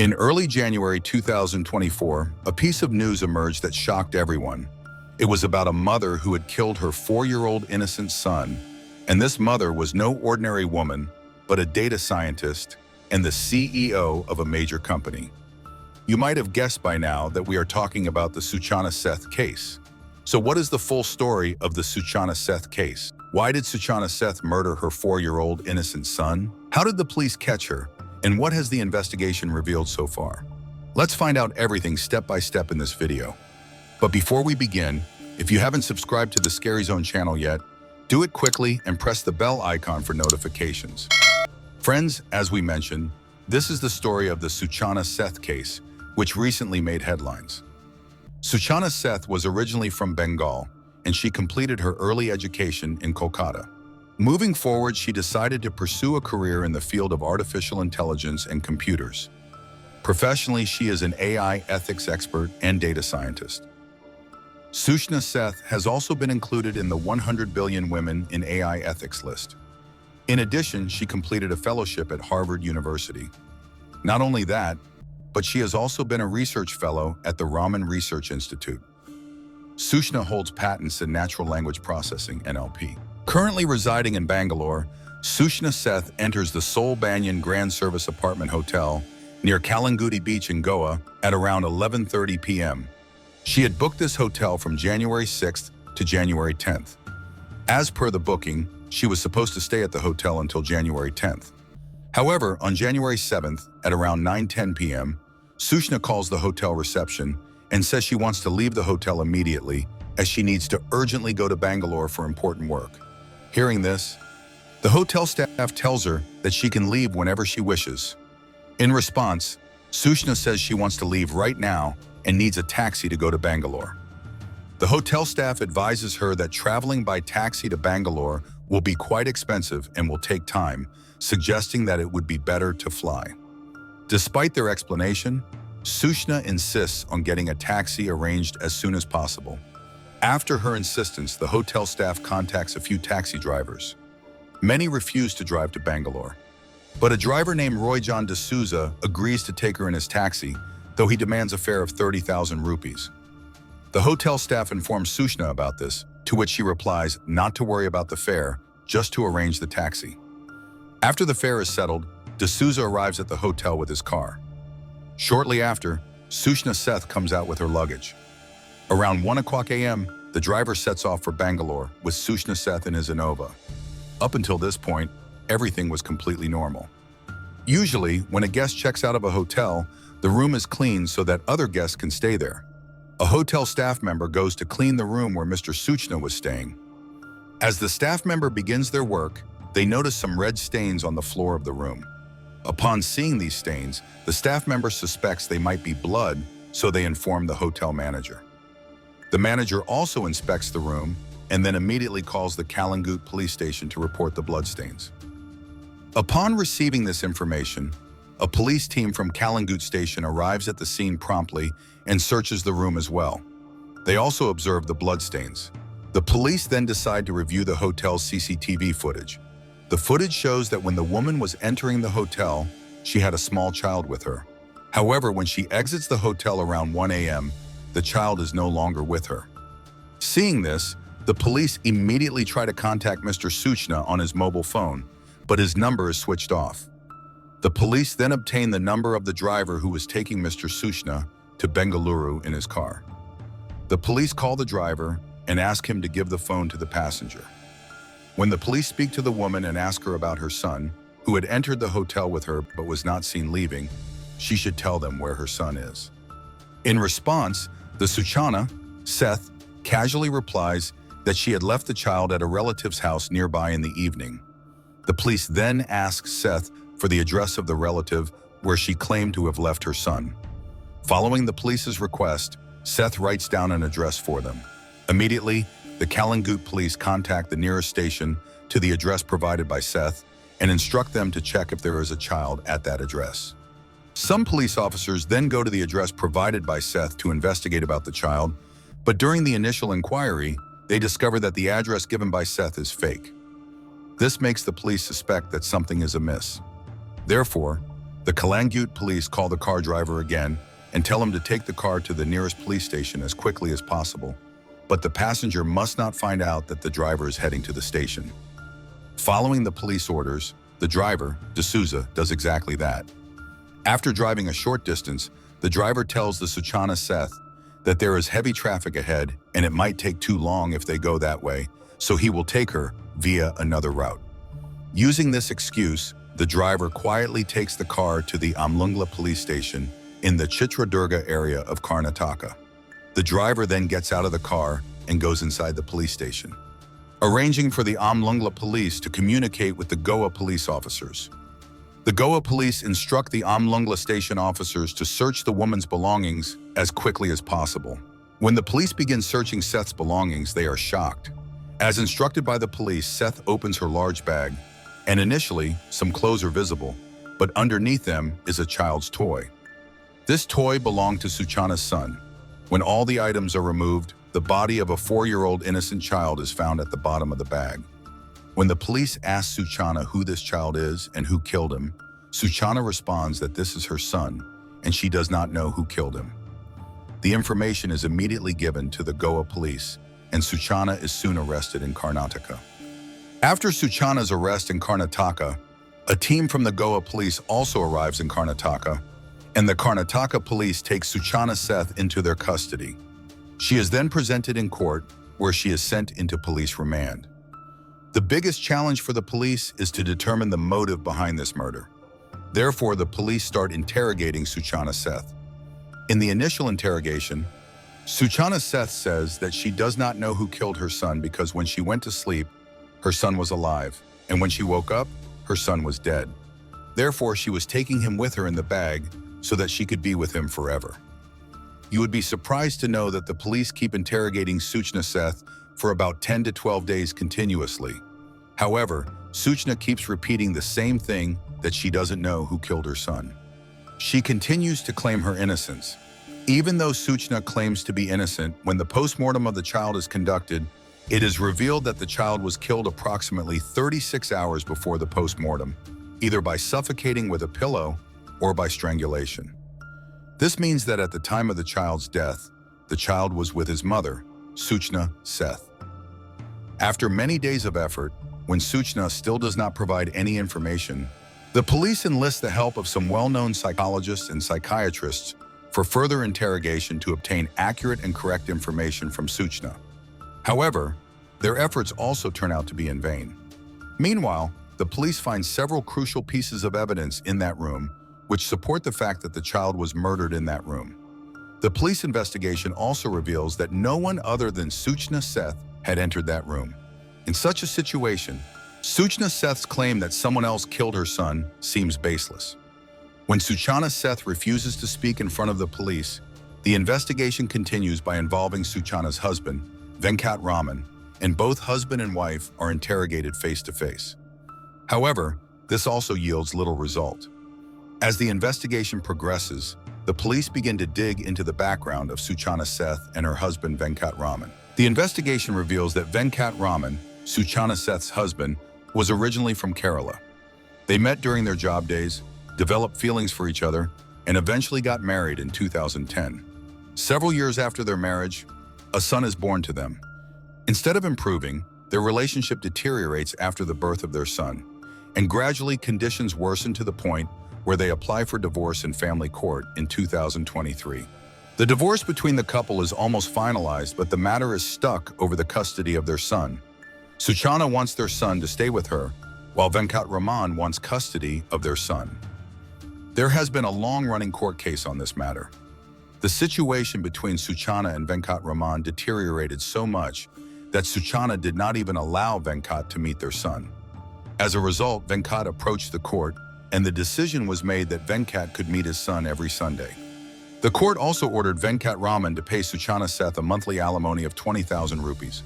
In early January 2024, a piece of news emerged that shocked everyone. It was about a mother who had killed her 4-year-old innocent son. And this mother was no ordinary woman, but a data scientist and the CEO of a major company. You might have guessed by now that we are talking about the Suchana Seth case. So what is the full story of the Suchana Seth case? Why did Suchana Seth murder her 4-year-old innocent son? How did the police catch her? And what has the investigation revealed so far? Let's find out everything step by step in this video. But before we begin, if you haven't subscribed to the Scary Zone channel yet, do it quickly and press the bell icon for notifications. Friends, as we mentioned, this is the story of the Suchana Seth case, which recently made headlines. Suchana Seth was originally from Bengal, and she completed her early education in Kolkata. Moving forward, she decided to pursue a career in the field of artificial intelligence and computers. Professionally, she is an AI ethics expert and data scientist. Suchana Seth has also been included in the 100 Billion Women in AI Ethics list. In addition, she completed a fellowship at Harvard University. Not only that, but she has also been a research fellow at the Raman Research Institute. Suchana holds patents in natural language processing, NLP. Currently residing in Bangalore, Suchana Seth enters the Sol Banyan Grand Service Apartment Hotel near Kalangudi Beach in Goa at around 11:30 p.m. She had booked this hotel from January 6th to January 10th. As per the booking, she was supposed to stay at the hotel until January 10th. However, on January 7th at around 9:10 p.m., Suchana calls the hotel reception and says she wants to leave the hotel immediately as she needs to urgently go to Bangalore for important work. Hearing this, the hotel staff tells her that she can leave whenever she wishes. In response, Suchana says she wants to leave right now and needs a taxi to go to Bangalore. The hotel staff advises her that traveling by taxi to Bangalore will be quite expensive and will take time, suggesting that it would be better to fly. Despite their explanation, Suchana insists on getting a taxi arranged as soon as possible. After her insistence, the hotel staff contacts a few taxi drivers. Many refuse to drive to Bangalore, but a driver named Royjan D'Souza agrees to take her in his taxi, though he demands a fare of 30,000 rupees. The hotel staff informs Suchana about this, to which she replies not to worry about the fare, just to arrange the taxi. After the fare is settled, D'Souza arrives at the hotel with his car. Shortly after, Suchana Seth comes out with her luggage. Around 1 o'clock a.m., the driver sets off for Bangalore with Suchana Seth in his Innova. Up until this point, everything was completely normal. Usually, when a guest checks out of a hotel, the room is cleaned so that other guests can stay there. A hotel staff member goes to clean the room where Mr. Suchana was staying. As the staff member begins their work, they notice some red stains on the floor of the room. Upon seeing these stains, the staff member suspects they might be blood, so they inform the hotel manager. The manager also inspects the room and then immediately calls the Kalangut police station to report the bloodstains. Upon receiving this information, a police team from Kalangut station arrives at the scene promptly and searches the room as well. They also observe the bloodstains. The police then decide to review the hotel's CCTV footage. The footage shows that when the woman was entering the hotel, she had a small child with her. However, when she exits the hotel around 1 a.m., the child is no longer with her. Seeing this, the police immediately try to contact Mr. Suchana on his mobile phone, but his number is switched off. The police then obtain the number of the driver who was taking Mr. Suchana to Bengaluru in his car. The police call the driver and ask him to give the phone to the passenger. When the police speak to the woman and ask her about her son, who had entered the hotel with her but was not seen leaving, she should tell them where her son is. In response, the Suchana Seth casually replies that she had left the child at a relative's house nearby in the evening. The police then ask Seth for the address of the relative where she claimed to have left her son. Following the police's request, Seth writes down an address for them. Immediately, the Kalangut police contact the nearest station to the address provided by Seth and instruct them to check if there is a child at that address. Some police officers then go to the address provided by Seth to investigate about the child, but during the initial inquiry, they discover that the address given by Seth is fake. This makes the police suspect that something is amiss. Therefore, The Kalangut police call the car driver again and tell him to take the car to the nearest police station as quickly as possible, but the passenger must not find out that the driver is heading to the station. Following the police orders, the driver, D'Souza, does exactly that. After driving a short distance, the driver tells the Suchana Seth that there is heavy traffic ahead and it might take too long if they go that way, so he will take her via another route. Using this excuse, the driver quietly takes the car to the Amlungla police station in the Chitradurga area of Karnataka. The driver then gets out of the car and goes inside the police station, arranging for the Amlungla police to communicate with the Goa police officers. The Goa police instruct the Amlungla station officers to search the woman's belongings as quickly as possible. When the police begin searching Seth's belongings, they are shocked. As instructed by the police, Seth opens her large bag, and initially, some clothes are visible, but underneath them is a child's toy. This toy belonged to Suchana's son. When all the items are removed, the body of a 4-year-old innocent child is found at the bottom of the bag. When the police ask Suchana who this child is and who killed him, Suchana responds that this is her son, and she does not know who killed him. The information is immediately given to the Goa police, and Suchana is soon arrested in Karnataka. After Suchana's arrest in Karnataka, a team from the Goa police also arrives in Karnataka, and the Karnataka police take Suchana Seth into their custody. She is then presented in court, where she is sent into police remand. The biggest challenge for the police is to determine the motive behind this murder. Therefore, the police start interrogating Suchana Seth. In the initial interrogation, Suchana Seth says that she does not know who killed her son because when she went to sleep, her son was alive, and when she woke up, her son was dead. Therefore, she was taking him with her in the bag so that she could be with him forever. You would be surprised to know that the police keep interrogating Suchana Seth for about 10 to 12 days continuously. However, Suchana keeps repeating the same thing, that she doesn't know who killed her son. She continues to claim her innocence. Even though Suchana claims to be innocent, when the postmortem of the child is conducted, it is revealed that the child was killed approximately 36 hours before the postmortem, either by suffocating with a pillow or by strangulation. This means that at the time of the child's death, the child was with his mother, Suchana Seth. After many days of effort, when Suchana still does not provide any information, the police enlist the help of some well-known psychologists and psychiatrists for further interrogation to obtain accurate and correct information from Suchana. However, their efforts also turn out to be in vain. Meanwhile, the police find several crucial pieces of evidence in that room which support the fact that the child was murdered in that room. The police investigation also reveals that no one other than Suchana Seth had entered that room. In such a situation, Suchana Seth's claim that someone else killed her son seems baseless. When Suchana Seth refuses to speak in front of the police, the investigation continues by involving Suchana's husband, Venkat Raman, and both husband and wife are interrogated face-to-face. However, this also yields little result. As the investigation progresses, the police begin to dig into the background of Suchana Seth and her husband Venkat Raman. The investigation reveals that Venkat Raman, Suchana Seth's husband, was originally from Kerala. They met during their job days, developed feelings for each other, and eventually got married in 2010. Several years after their marriage, a son is born to them. Instead of improving, their relationship deteriorates after the birth of their son, and gradually conditions worsen to the point where they apply for divorce in family court in 2023. The divorce between the couple is almost finalized, but the matter is stuck over the custody of their son. Suchana wants their son to stay with her, while Venkat Raman wants custody of their son. There has been a long-running court case on this matter. The situation between Suchana and Venkat Raman deteriorated so much that Suchana did not even allow Venkat to meet their son. As a result, Venkat approached the court, and the decision was made that Venkat could meet his son every Sunday. The court also ordered Venkat Raman to pay Suchana Seth a monthly alimony of 20,000 rupees.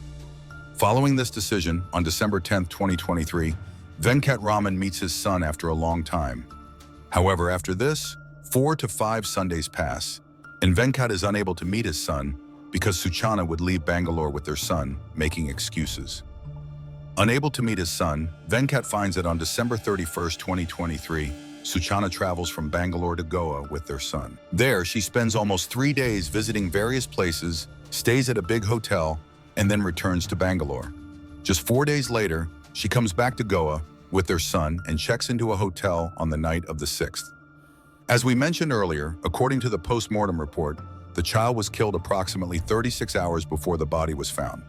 Following this decision, on December 10, 2023, Venkat Raman meets his son after a long time. However, after this, 4 to 5 Sundays pass, and Venkat is unable to meet his son because Suchana would leave Bangalore with their son, making excuses. Unable to meet his son, Venkat finds that on December 31, 2023, Suchana travels from Bangalore to Goa with their son. There, she spends almost 3 days visiting various places, stays at a big hotel, and then returns to Bangalore. Just 4 days later, she comes back to Goa with their son and checks into a hotel on the night of the 6th. As we mentioned earlier, according to the post-mortem report, the child was killed approximately 36 hours before the body was found.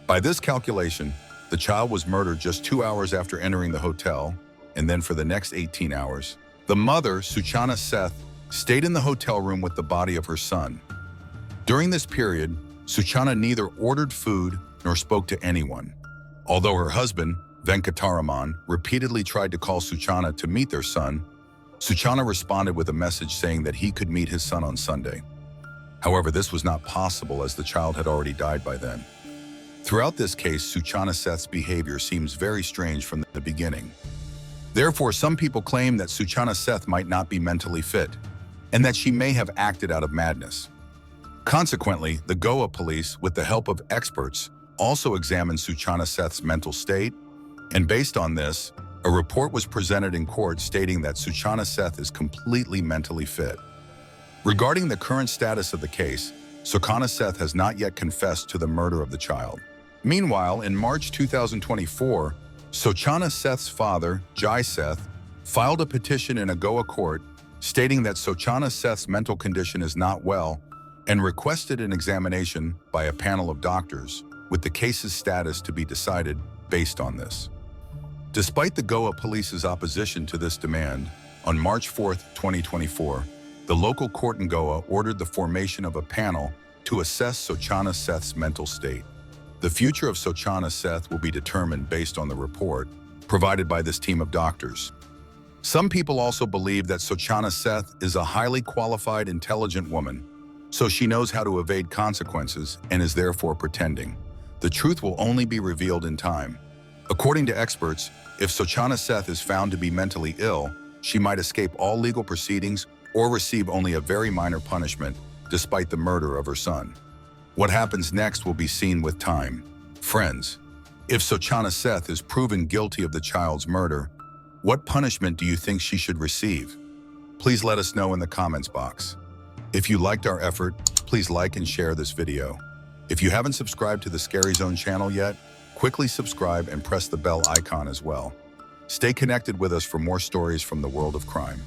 By this calculation, the child was murdered just 2 hours after entering the hotel, and then for the next 18 hours. The mother, Suchana Seth, stayed in the hotel room with the body of her son. During this period, Suchana neither ordered food nor spoke to anyone. Although her husband, Venkataraman, repeatedly tried to call Suchana to meet their son, Suchana responded with a message saying that he could meet his son on Sunday. However, this was not possible as the child had already died by then. Throughout this case, Suchana Seth's behavior seems very strange from the beginning. Therefore, some people claim that Suchana Seth might not be mentally fit, and that she may have acted out of madness. Consequently, the Goa police, with the help of experts, also examined Suchana Seth's mental state, and based on this, a report was presented in court stating that Suchana Seth is completely mentally fit. Regarding the current status of the case, Suchana Seth has not yet confessed to the murder of the child. Meanwhile, in March 2024, Suchana Seth's father, Jai Seth, filed a petition in a Goa court stating that Suchana Seth's mental condition is not well and requested an examination by a panel of doctors, with the case's status to be decided based on this. Despite the Goa police's opposition to this demand, on March 4, 2024, the local court in Goa ordered the formation of a panel to assess Suchana Seth's mental state. The future of Suchana Seth will be determined based on the report provided by this team of doctors. Some people also believe that Suchana Seth is a highly qualified, intelligent woman, so she knows how to evade consequences and is therefore pretending. The truth will only be revealed in time. According to experts, if Suchana Seth is found to be mentally ill, she might escape all legal proceedings or receive only a very minor punishment, despite the murder of her son. What happens next will be seen with time. Friends, if Suchana Seth is proven guilty of the child's murder, what punishment do you think she should receive? Please let us know in the comments box. If you liked our effort, please like and share this video. If you haven't subscribed to the Scary Zone channel yet, quickly subscribe and press the bell icon as well. Stay connected with us for more stories from the world of crime.